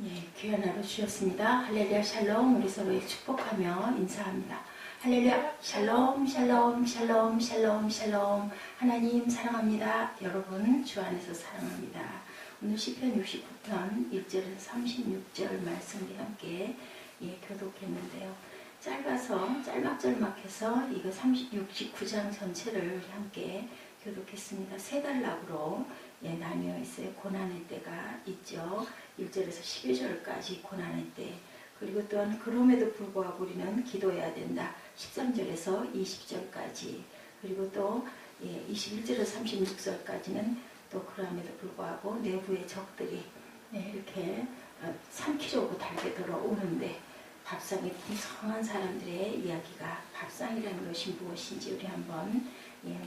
예, 귀한 하루 주셨습니다. 할렐루야 샬롬. 우리 서로 축복하며 인사합니다. 할렐루야 샬롬 샬롬 샬롬 샬롬 샬롬. 하나님 사랑합니다. 여러분 주 안에서 사랑합니다. 오늘 시편 69편 1절에서 36절 말씀을 함께 교독했는데요. 짧아서 짤막짤막해서 이거 69장 전체를 함께 교독했습니다. 세 단락으로 나뉘어 있어요. 고난의 때가 있죠. 1절에서 12절까지 고난의 때. 그리고 또한 그럼에도 불구하고 우리는 기도해야 된다. 13절에서 20절까지. 그리고 또 21절에서 36절까지는 또 그럼에도 불구하고 내부의 적들이 이렇게 삼키려고 달려들어 오는데 밥상에 풍성한 사람들의 이야기가 밥상이라는 것이 무엇인지 우리 한번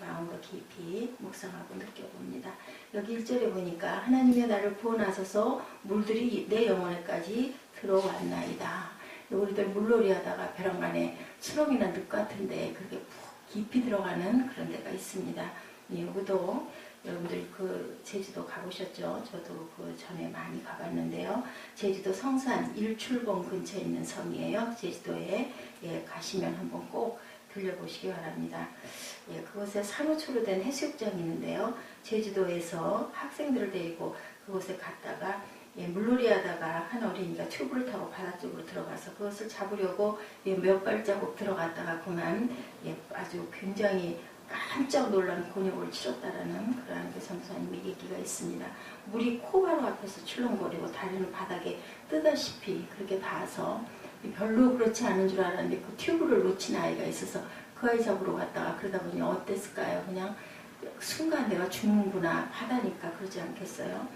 마음으로 깊이 묵상하고 느껴봅니다. 여기 1절에 보니까 하나님이 나를 구원하소서 물들이 내 영혼에까지 들어왔나이다. 우리들 물놀이 하다가 벼랑간에 수렁이나 늪 같은데 그렇게 푹 깊이 들어가는 그런 데가 있습니다. 여기도 여러분들 그 제주도 가보셨죠? 저도 그 전에 많이 가봤는데요. 제주도 성산 일출봉 근처에 있는 섬이에요. 제주도에 가시면 한번 꼭 들려보시기 바랍니다. 그곳에 산호초로 된 해수욕장이 있는데요. 제주도에서 학생들을 데리고 그곳에 갔다가 물놀이 하다가 한 어린이가 튜브를 타고 바다 쪽으로 들어가서 그것을 잡으려고 몇 발자국 들어갔다가 그만 아주 굉장히 깜짝 놀란 곤욕을 치렀다라는 그러한 그 선생님의 얘기가 있습니다. 물이 코바로 앞에서 출렁거리고 다리는 바닥에 뜨다시피 그렇게 닿아서 별로 그렇지 않은 줄 알았는데 그 튜브를 놓친 아이가 있어서 그 아이 잡으러 갔다가 그러다 보니 어땠을까요? 그냥 순간 내가 죽는구나. 바다니까 그러지 않겠어요?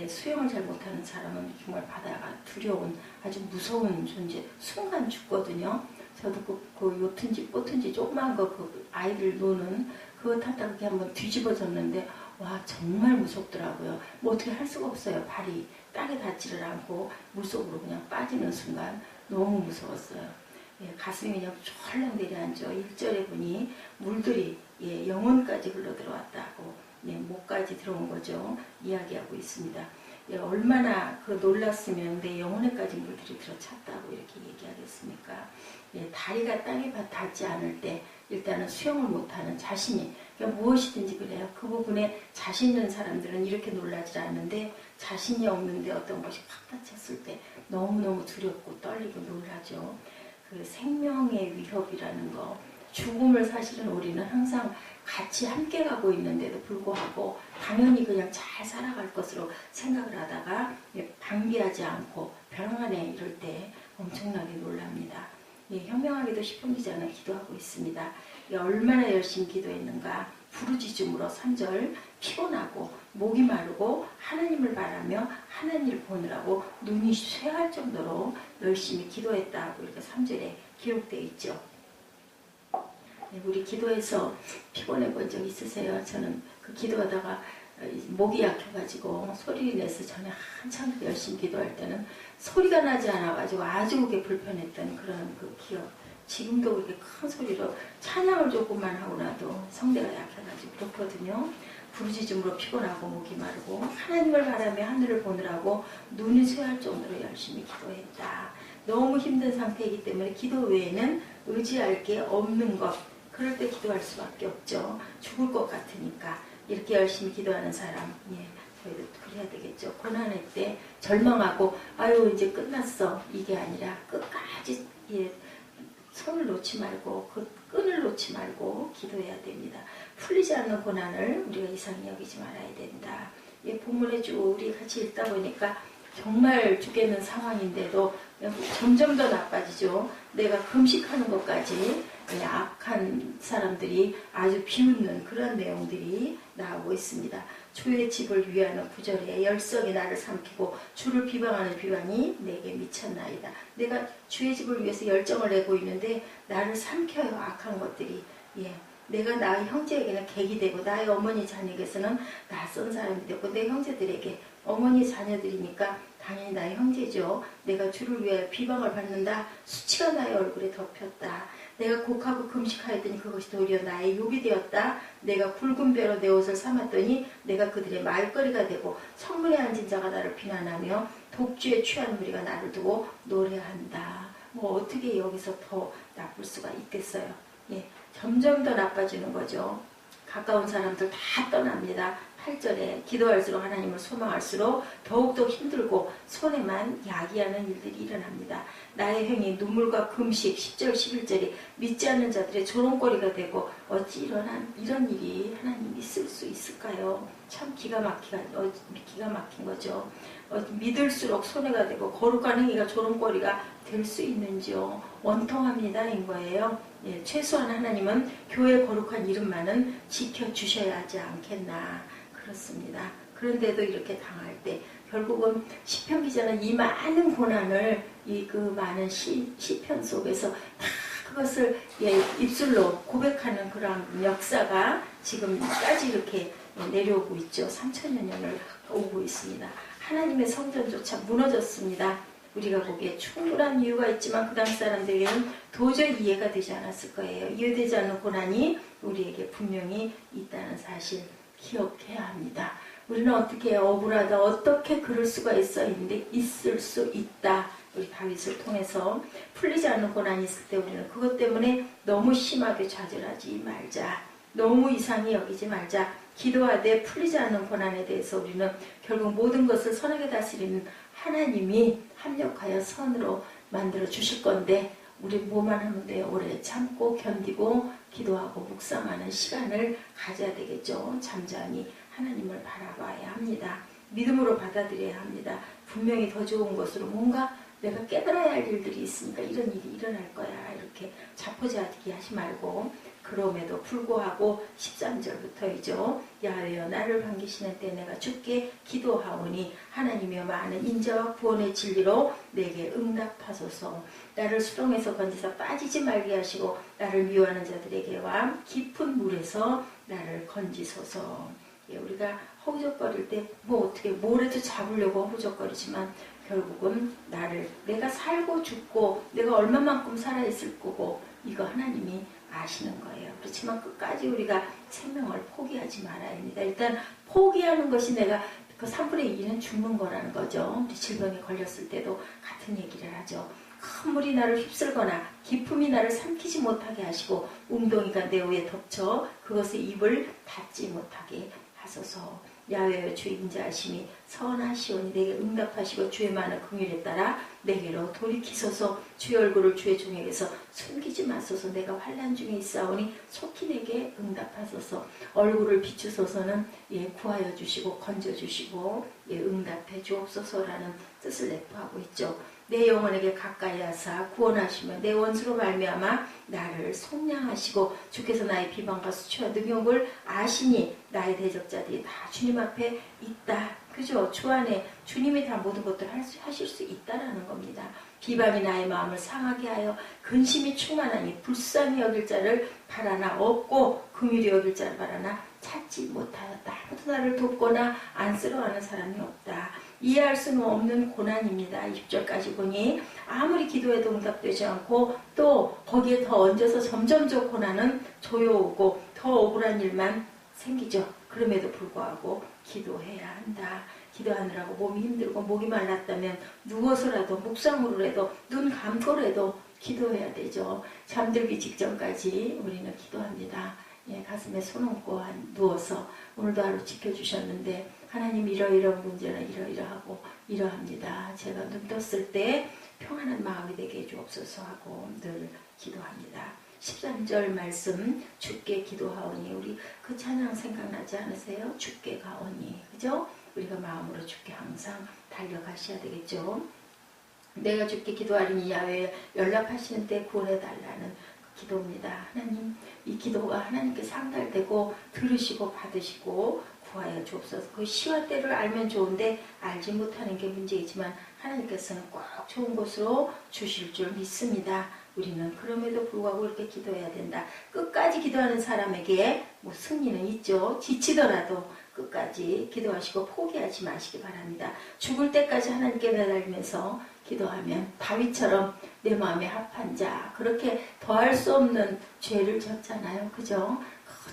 수영을 잘 못하는 사람은 정말 바다가 두려운 아주 무서운 존재. 순간 죽거든요. 저도 그 요트인지 보트인지 조그만 거 그 아이들 노는 그거 타다가 그렇게 한번 뒤집어졌는데 와 정말 무섭더라고요. 뭐 어떻게 할 수가 없어요. 발이 땅에 닿지를 않고 물속으로 그냥 빠지는 순간 너무 무서웠어요. 가슴이 그냥 쫄랑 내려앉죠. 1절에 보니 물들이 영혼까지 흘러들어왔다고 목까지 들어온 거죠. 이야기하고 있습니다. 얼마나 그 놀랐으면 내 영혼에까지 물들이 들어찼다고 이렇게 얘기하겠습니까? 다리가 땅에 닿지 않을 때 일단은 수영을 못하는 자신이 그러니까 무엇이든지 그래요. 그 부분에 자신 있는 사람들은 이렇게 놀라지 않는데 자신이 없는데 어떤 것이 확 닫혔을 때 너무너무 두렵고 떨리고 놀라죠. 그 생명의 위협이라는 거 죽음을 사실은 우리는 항상 같이 함께 가고 있는데도 불구하고 당연히 그냥 잘 살아갈 것으로 생각을 하다가 방비하지 않고 벼랑간에 이럴 때 엄청나게 놀랍니다. 현명하게도 시편 기자는 기도하고 있습니다. 얼마나 열심히 기도했는가. 부르짖음으로 3절 피곤하고 목이 마르고 하나님을 바라며 하나님을 보느라고 눈이 쇠할 정도로 열심히 기도했다고 이렇게 3절에 기록되어 있죠. 우리 기도해서 피곤해 본 적 있으세요? 저는 그 기도하다가 목이 약해가지고 소리를 내서 전에 한참 열심히 기도할 때는 소리가 나지 않아가지고 아주 그게 불편했던 그런 그 기억. 지금도 그렇게 큰 소리로 찬양을 조금만 하고 나도 성대가 약해가지고 그렇거든요. 부르짖음으로 피곤하고 목이 마르고 하나님을 바라며 하늘을 보느라고 눈이 쇠할 정도로 열심히 기도했다. 너무 힘든 상태이기 때문에 기도 외에는 의지할 게 없는 것. 그럴 때 기도할 수밖에 없죠. 죽을 것 같으니까. 이렇게 열심히 기도하는 사람, 저희도 그래야 되겠죠. 고난의 때 절망하고, 아유, 이제 끝났어. 이게 아니라 끝까지, 손을 놓지 말고, 그 끈을 놓지 말고 기도해야 됩니다. 풀리지 않는 고난을 우리가 이상히 여기지 말아야 된다. 본문에 쭉 우리 같이 읽다 보니까 정말 죽겠는 상황인데도 점점 더 나빠지죠. 내가 금식하는 것까지 악한 사람들이 아주 비웃는 그런 내용들이 나오고 있습니다. 주의 집을 위하는 9절에 열성이 나를 삼키고 주를 비방하는 비방이 내게 미쳤나이다. 내가 주의 집을 위해서 열정을 내고 있는데 나를 삼켜요. 악한 것들이. 내가 나의 형제에게는 객이 되고 나의 어머니 자녀에게서는 낯선 사람이 되고 내 형제들에게 어머니 자녀들이니까 당연히 나의 형제죠. 내가 주를 위하여 비방을 받는다. 수치가 나의 얼굴에 덮였다. 내가 곡하고 금식하였더니 그것이 도리어 나의 욕이 되었다. 내가 굵은 배로 내 옷을 삼았더니 내가 그들의 말거리가 되고 성문에 앉은 자가 나를 비난하며 독주에 취한 우리가 나를 두고 노래한다. 뭐 어떻게 여기서 더 나쁠 수가 있겠어요. 예, 점점 더 나빠지는 거죠. 가까운 사람들 다 떠납니다. 8절에 기도할수록 하나님을 소망할수록 더욱더 힘들고 손에만 야기하는 일들이 일어납니다. 나의 행위 눈물과 금식 10절 11절이 믿지 않는 자들의 조롱거리가 되고 어찌 이런 일이 하나님 있을 수 있을까요? 참 기가 막힌 거죠. 믿을수록 손해가 되고 거룩한 행위가 조롱거리가 될 수 있는지요. 원통합니다 인 거예요. 예, 최소한 하나님은 교회 거룩한 이름만은 지켜주셔야 하지 않겠나. 그렇습니다. 그런데도 이렇게 당할 때 결국은 시편 기자는 이 많은 고난을 그 많은 시편 속에서 다 그것을 입술로 고백하는 그런 역사가 지금까지 이렇게 내려오고 있죠. 3000여 년을 오고 있습니다. 하나님의 성전조차 무너졌습니다. 우리가 보기에 충분한 이유가 있지만 그 당시 사람들에게는 도저히 이해가 되지 않았을 거예요. 이해되지 않는 고난이 우리에게 분명히 있다는 사실 기억해야 합니다. 우리는 어떻게 억울하다, 어떻게 그럴 수가 있을 수 있다. 우리 다윗을 통해서 풀리지 않는 고난이 있을 때 우리는 그것 때문에 너무 심하게 좌절하지 말자. 너무 이상히 여기지 말자. 기도하되 풀리지 않는 고난에 대해서 우리는 결국 모든 것을 선하게 다스리는 하나님이 합력하여 선으로 만들어 주실 건데 우리 뭐만 하면 돼요? 오래 참고 견디고 기도하고 묵상하는 시간을 가져야 되겠죠. 잠잠히 하나님을 바라봐야 합니다. 믿음으로 받아들여야 합니다. 분명히 더 좋은 것으로 뭔가 내가 깨달아야 할 일들이 있으니까 이런 일이 일어날 거야. 이렇게 자포자기하지 말고 그럼에도 불구하고 13절부터이죠. 야훼여 나를 반기시는 때 내가 주께 기도하오니 하나님이여 많은 인자와 구원의 진리로 내게 응답하소서. 나를 수렁에서 건지사 빠지지 말게 하시고 나를 미워하는 자들에게와 깊은 물에서 나를 건지소서. 예, 우리가 허우적거릴 때 뭐 어떻게 뭐라도 잡으려고 허우적거리지만 결국은 내가 살고 죽고 내가 얼마만큼 살아있을 거고 이거 하나님이 아시는 거예요. 그렇지만 끝까지 우리가 생명을 포기하지 말아야 합니다. 일단 포기하는 것이 내가 그 3분의 2는 죽는 거라는 거죠. 우리 질병에 걸렸을 때도 같은 얘기를 하죠. 큰 물이 나를 휩쓸거나 깊음이 나를 삼키지 못하게 하시고 웅덩이가 내 위에 덮쳐 그것의 입을 닫지 못하게 하소서. 야훼여 주의 인자하심이 선하시오니 내게 응답하시고 주의 많은 긍휼에 따라 내게로 돌이키소서. 주의 얼굴을 주의 종에게서 숨기지 마소서. 내가 환난 중에 있사오니 속히 내게 응답하소서. 얼굴을 비추소서는 구하여 주시고 건져 주시고 응답해 주옵소서라는 뜻을 내포하고 있죠. 내 영혼에게 가까이 하사 구원하시며 내 원수로 말미암아 나를 속량하시고 주께서 나의 비방과 수치와 능욕을 아시니 나의 대적자들이 다 주님 앞에 있다. 그죠? 주 안에 주님이 다 모든 것들을 하실 수 있다라는 겁니다. 비방이 나의 마음을 상하게 하여 근심이 충만하니 불쌍히 여길 자를 바라나 없고 긍휼히 여길 자를 바라나 찾지 못하였다. 아무도 나를 돕거나 안쓰러워하는 사람이 없다. 이해할 수는 없는 고난입니다. 20절까지 보니 아무리 기도해도 응답되지 않고 또 거기에 더 얹어서 점점 저 고난은 조여오고 더 억울한 일만 생기죠. 그럼에도 불구하고 기도해야 한다. 기도하느라고 몸이 힘들고 목이 말랐다면 누워서라도 묵상으로라도 눈 감고라도 기도해야 되죠. 잠들기 직전까지 우리는 기도합니다. 가슴에 손 얹고 누워서 오늘도 하루 지켜주셨는데 하나님 이러이러한 문제는 이러이러하고 이러합니다. 제가 눈 떴을 때 평안한 마음이 되게 해주옵소서 하고 늘 기도합니다. 13절 말씀 주께 기도하오니 우리 그 찬양 생각나지 않으세요? 주께 가오니 그죠? 우리가 마음으로 주께 항상 달려가셔야 되겠죠. 내가 주께 기도하리니 야훼 연락하시는 때 구원해달라는 기도입니다. 하나님 이 기도가 하나님께 상달되고 들으시고 받으시고 구하여 주옵소서. 그 시와 때를 알면 좋은데 알지 못하는 게 문제이지만 하나님께서는 꼭 좋은 것으로 주실 줄 믿습니다. 우리는 그럼에도 불구하고 이렇게 기도해야 된다. 끝까지 기도하는 사람에게 승리는 있죠. 지치더라도 끝까지 기도하시고 포기하지 마시기 바랍니다. 죽을 때까지 하나님께 매달리면서 기도하면 다윗처럼 내 마음에 합한 자 그렇게 더할 수 없는 죄를 졌잖아요. 그죠?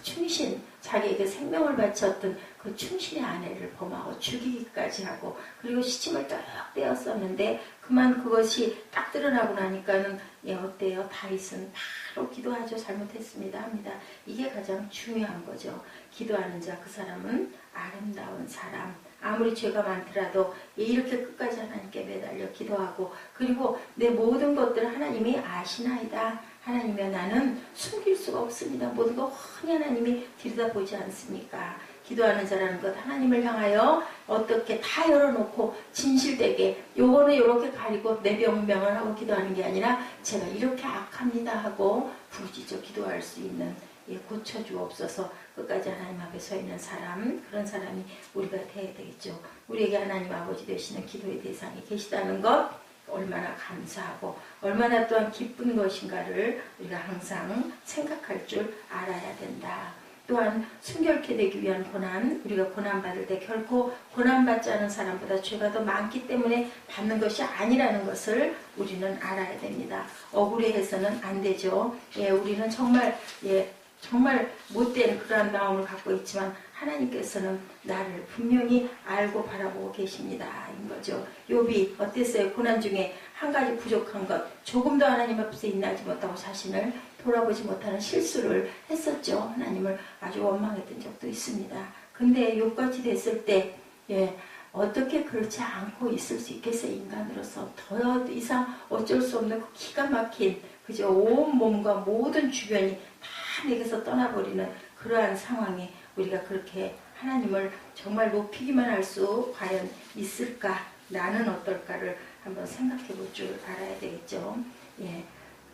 충신, 자기에게 생명을 바쳤던 그 충신의 아내를 범하고 죽이기까지 하고, 그리고 시침을 딱 떼었었는데 그만 그것이 딱 드러나고 나니까는 어때요? 다윗은 바로 기도하죠. 잘못했습니다 합니다. 이게 가장 중요한 거죠. 기도하는 자, 그 사람은 아름다운 사람. 아무리 죄가 많더라도 이렇게 끝까지 하나님께 매달려 기도하고, 그리고 내 모든 것들을 하나님이 아시나이다. 하나님의 나는 숨길 수가 없습니다. 모든 거 훤히 하나님이 들여다보지 않습니까? 기도하는 자라는 것, 하나님을 향하여 어떻게 다 열어놓고 진실되게 요거는 이렇게 가리고 내 병명을 하고 기도하는 게 아니라 제가 이렇게 악합니다 하고 부르짖어 기도할 수 있는, 고쳐주옵소서. 끝까지 하나님 앞에 서 있는 사람, 그런 사람이 우리가 되어야 되겠죠. 우리에게 하나님 아버지 되시는 기도의 대상이 계시다는 것, 얼마나 감사하고 얼마나 또한 기쁜 것인가를 우리가 항상 생각할 줄 알아야 된다. 또한 순결케 되기 위한 고난, 우리가 고난받을 때 결코 고난받지 않은 사람보다 죄가 더 많기 때문에 받는 것이 아니라는 것을 우리는 알아야 됩니다. 억울해해서는 안 되죠. 우리는 정말 못된 그러한 마음을 갖고 있지만 하나님께서는 나를 분명히 알고 바라보고 계십니다. 인 거죠. 욥이 어땠어요? 고난 중에 한 가지 부족한 것, 조금도 하나님 앞에서 인내하지 못하고 자신을 돌아보지 못하는 실수를 했었죠. 하나님을 아주 원망했던 적도 있습니다. 근데 욥같이 됐을 때 어떻게 그렇지 않고 있을 수 있겠어요? 인간으로서 더 이상 어쩔 수 없는 그 기가 막힌, 그죠? 온 몸과 모든 주변이 다 내게서 떠나버리는 그러한 상황에 우리가 그렇게 하나님을 정말 높이기만 할 수 과연 있을까? 나는 어떨까를 한번 생각해 볼 줄 알아야 되겠죠.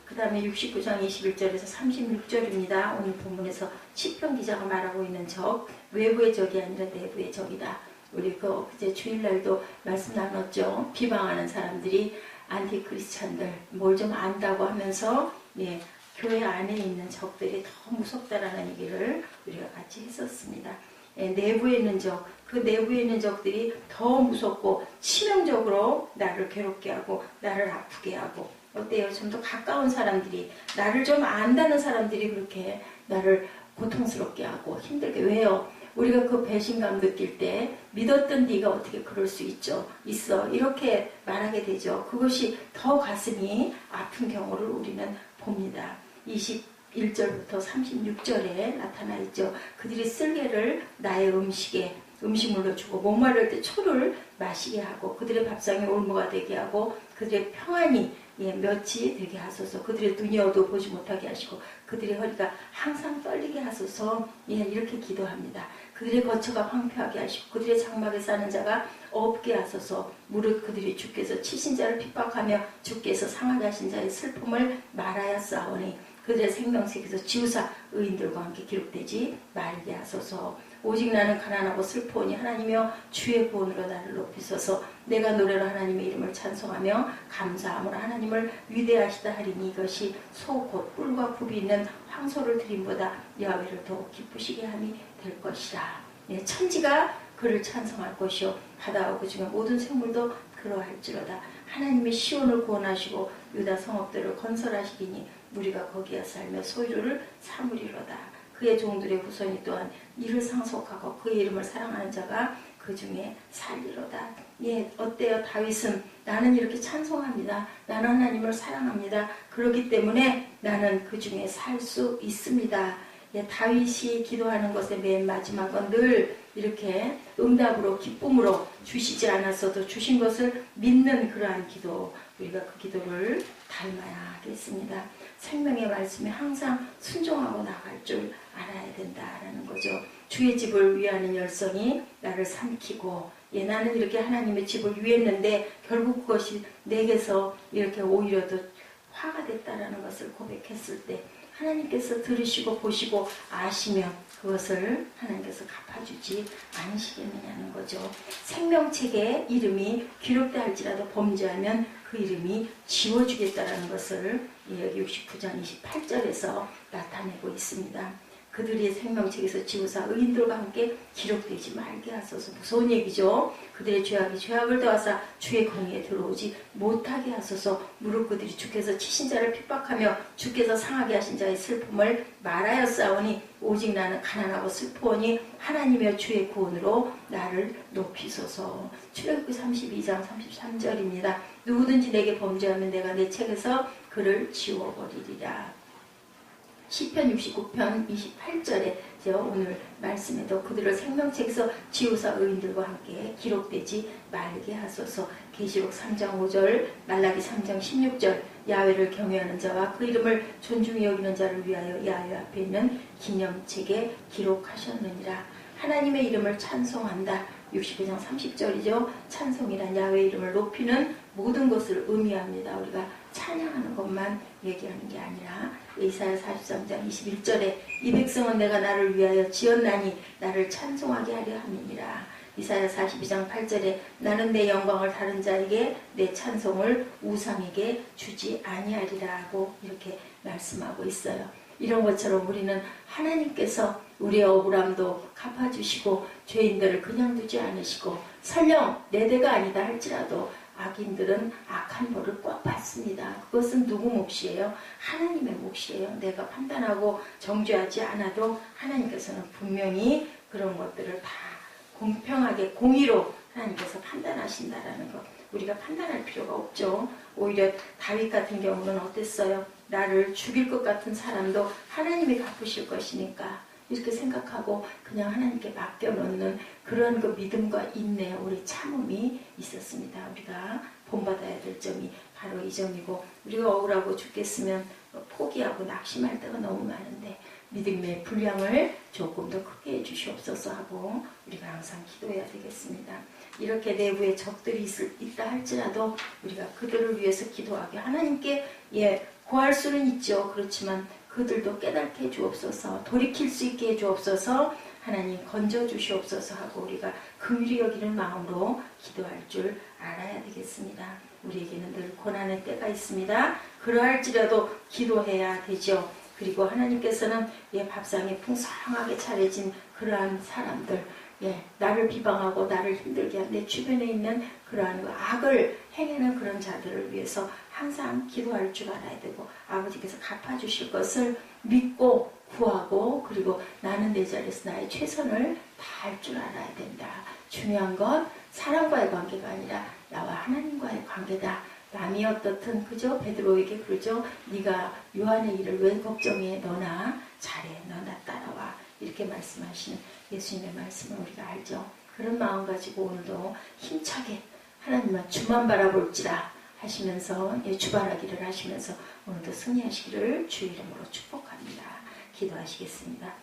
그 다음에 69장 21절에서 36절입니다. 오늘 본문에서 시편 기자가 말하고 있는 적, 외부의 적이 아니라 내부의 적이다. 우리 그제 주일날도 말씀 나눴죠. 비방하는 사람들이 안티크리스찬들, 뭘 좀 안다고 하면서 교회 안에 있는 적들이 더 무섭다라는 얘기를 우리가 같이 했었습니다. 내부에 있는 적, 그 내부에 있는 적들이 더 무섭고 치명적으로 나를 괴롭게 하고 나를 아프게 하고, 어때요? 좀 더 가까운 사람들이, 나를 좀 안다는 사람들이 그렇게 나를 고통스럽게 하고 힘들게. 왜요? 우리가 그 배신감 느낄 때 믿었던 네가 어떻게 그럴 수 있어 이렇게 말하게 되죠. 그것이 더 가슴이 아픈 경우를 우리는 봅니다. 21절부터 36절에 나타나 있죠. 그들이 쓸개를 나의 음식물로 주고 목마를 때 초를 마시게 하고 그들의 밥상에 올무가 되게 하고 그들의 평안이 멸치 되게 하소서. 그들의 눈이 어두워 보지 못하게 하시고 그들의 허리가 항상 떨리게 하소서. 이렇게 기도합니다. 그들의 거처가 황폐하게 하시고 그들의 장막에 사는 자가 없게 하소서. 무릇 그들이 주께서 치신 자를 핍박하며 주께서 상하게 하신 자의 슬픔을 말하였사오니 그들의 생명책에서 지우사 의인들과 함께 기록되지 말게 하소서. 오직 나는 가난하고 슬퍼오니 하나님이여 주의 구원으로 나를 높이소서. 내가 노래로 하나님의 이름을 찬송하며 감사함으로 하나님을 위대하시다 하리니 이것이 소 곧 뿔과 굽이 있는 황소를 드림보다 여호와를 더욱 기쁘시게 함이 될 것이라. 천지가 그를 찬송할 것이요 바다와 그 중에 모든 생물도 그러할지로다. 하나님이 시온을 구원하시고 유다 성읍들을 건설하시리니 우리가 거기에 살며 소유를 삼으리로다. 그의 종들의 후손이 또한 이를 상속하고 그의 이름을 사랑하는 자가 그 중에 살리로다. 어때요? 다윗은 나는 이렇게 찬송합니다. 나는 하나님을 사랑합니다. 그렇기 때문에 나는 그 중에 살 수 있습니다. 다윗이 기도하는 것의 맨 마지막은 늘 이렇게 응답으로 기쁨으로 주시지 않았어도 주신 것을 믿는 그러한 기도, 우리가 그 기도를 닮아야 하겠습니다. 생명의 말씀에 항상 순종하고 나갈 줄 알아야 된다라는 거죠. 주의 집을 위하는 열성이 나를 삼키고 나는 이렇게 하나님의 집을 위했는데 결국 그것이 내게서 이렇게 오히려 더 화가 됐다라는 것을 고백했을 때 하나님께서 들으시고 보시고 아시면 그것을 하나님께서 갚아주지 않으시겠느냐는 거죠. 생명책에 이름이 기록되어 할지라도 범죄하면 그 이름이 지워주겠다라는 것을 여기 69장 28절에서 나타내고 있습니다. 그들의 생명책에서 지우사 의인들과 함께 기록되지 말게 하소서. 무서운 얘기죠. 그들의 죄악이 죄악을 더하사 주의 공의에 들어오지 못하게 하소서. 무릇 그들이 주께서 치신 자를 핍박하며 주께서 상하게 하신 자의 슬픔을 말하였사오니 오직 나는 가난하고 슬프오니 하나님의 주의 구원으로 나를 높이소서. 출애굽기 32장 33절입니다. 누구든지 내게 범죄하면 내가 내 책에서 그를 지워버리리라. 시편 69편 28절에 오늘 말씀에도 그들을 생명책에서 지우사 의인들과 함께 기록되지 말게 하소서. 계시록 3장 5절, 말라기 3장 16절, 야훼를 경외하는 자와 그 이름을 존중히 여기는 자를 위하여 야훼 앞에 있는 기념책에 기록하셨느니라. 하나님의 이름을 찬송한다. 69장 30절이죠. 찬송이란 야훼의 이름을 높이는 모든 것을 의미합니다. 우리가 찬양하는 것만 얘기하는 게 아니라 이사야 43장 21절에 이 백성은 내가 나를 위하여 지었나니 나를 찬송하게 하려 함이니라. 이사야 42장 8절에 나는 내 영광을 다른 자에게 내 찬송을 우상에게 주지 아니하리라고 이렇게 말씀하고 있어요. 이런 것처럼 우리는 하나님께서 우리의 억울함도 갚아주시고 죄인들을 그냥 두지 않으시고 설령 내 대가 아니다 할지라도 악인들은 악한 벌을 꼭 받습니다. 그것은 누구 몫이에요? 하나님의 몫이에요. 내가 판단하고 정죄하지 않아도 하나님께서는 분명히 그런 것들을 다 공평하게 공의로 하나님께서 판단하신다라는 것. 우리가 판단할 필요가 없죠. 오히려 다윗 같은 경우는 어땠어요? 나를 죽일 것 같은 사람도 하나님이 갚으실 것이니까 이렇게 생각하고 그냥 하나님께 맡겨놓는 그런 그 믿음과 인내, 우리 참음이 있었습니다. 우리가 본받아야 될 점이 바로 이 점이고, 우리가 억울하고 죽겠으면 포기하고 낙심할 때가 너무 많은데 믿음의 분량을 조금 더 크게 해주시옵소서 하고 우리가 항상 기도해야 되겠습니다. 이렇게 내부에 적들이 있다 할지라도 우리가 그들을 위해서 기도하게 하나님께 구할 수는 있죠. 그렇지만 그들도 깨닫게 해주옵소서, 돌이킬 수 있게 해주옵소서, 하나님 건져주시옵소서 하고 우리가 긍휼히 여기는 마음으로 기도할 줄 알아야 되겠습니다. 우리에게는 늘 고난의 때가 있습니다. 그러할지라도 기도해야 되죠. 그리고 하나님께서는 밥상에 풍성하게 차려진 그러한 사람들, 나를 비방하고 나를 힘들게 한 내 주변에 있는 그러한 악을 행하는 그런 자들을 위해서 항상 기도할 줄 알아야 되고, 아버지께서 갚아주실 것을 믿고 구하고, 그리고 나는 내 자리에서 나의 최선을 다할 줄 알아야 된다. 중요한 건 사람과의 관계가 아니라 나와 하나님과의 관계다. 남이 어떻든 그저 베드로에게 그러죠. 네가 요한의 일을 왜 걱정해? 너나 잘해. 너나 따라와. 이렇게 말씀하시는 예수님의 말씀을 우리가 알죠. 그런 마음 가지고 오늘도 힘차게 하나님만 주만 바라볼지라 하시면서 주바라기를 하시면서 오늘도 승리하시기를 주 이름으로 축복합니다. 기도하시겠습니다.